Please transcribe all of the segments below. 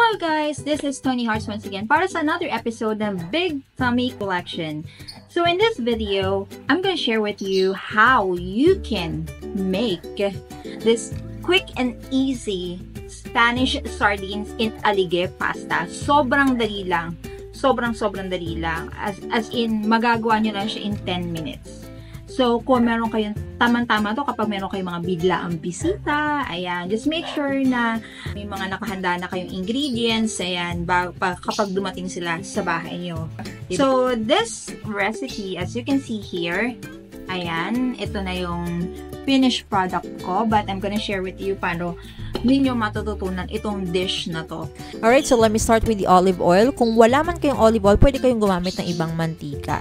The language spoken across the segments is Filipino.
Hello guys, this is Tony Hearts once again para sa another episode ng Big Tummy Collection. So in this video, I'm going to share with you how you can make this quick and easy Spanish sardines in alige pasta. Sobrang dali lang. Sobrang dali lang. As in, magagawa nyo lang siya in 10 minutes. So, kung meron kayong, tamang-tama to kapag meron kayong mga biglaang bisita, ayan, just make sure na may mga nakahanda na kayong ingredients, ayan, kapag dumating sila sa bahay nyo. So, this recipe, as you can see here, ayan, ito na yung finished product ko, but I'm gonna share with you paano ninyo matututunan itong dish na to. Alright, so let me start with the olive oil. Kung wala man kayong olive oil, pwede kayong gumamit ng ibang mantika.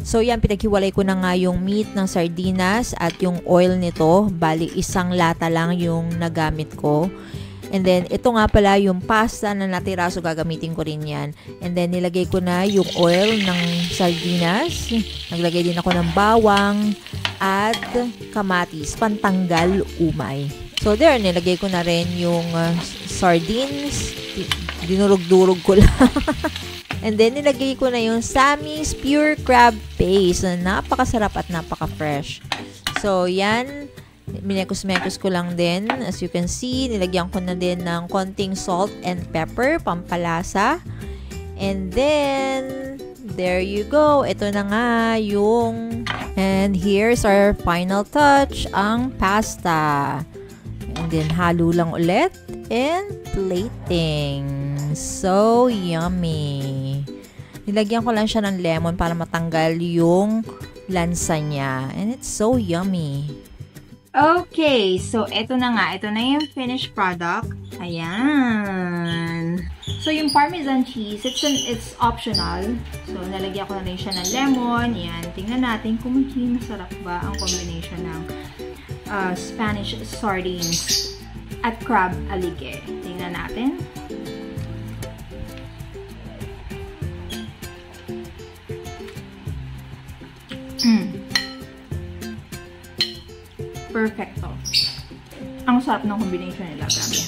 So yan, pinaghiwalay ko na nga yung meat ng sardinas at yung oil nito. Bali, isang lata lang yung nagamit ko. And then, ito nga pala yung pasta na natira, so gagamitin ko rin yan. And then, nilagay ko na yung oil ng sardinas. Naglagay din ako ng bawang at kamatis, pantanggal umay. So, there, nilagay ko na rin yung sardines. Dinurog-durog ko lang. And then, nilagay ko na yung Sammy's Pure Crab Paste na napakasarap at napaka-fresh. So, yan. Minekos-mekos ko lang din. As you can see, nilagyan ko na din ng konting salt and pepper, pampalasa. And then, there you go. Ito na nga yung... And here's our final touch, ang pasta. And then, halo lang ulit. And plating. So, yummy. Nilagyan ko lang siya ng lemon para matanggal yung lansa niya. And it's so yummy. Okay, so ito na nga. Ito na yung finished product. Ayan. So, yung Parmesan cheese, it's optional. So, nalagyan ko na rin siya ng lemon. Ayan. Tingnan natin kung magiging masarap ba ang combination ng Spanish sardines at crab alige. Tingnan natin. Perfecto. Ang sarap ng combination nila, grabe.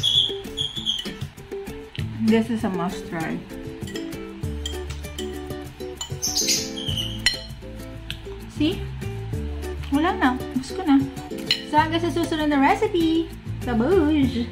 This is a must try. See? Wala na. Gusto ko na. So, hanggang sa susunod na recipe. Tabuj!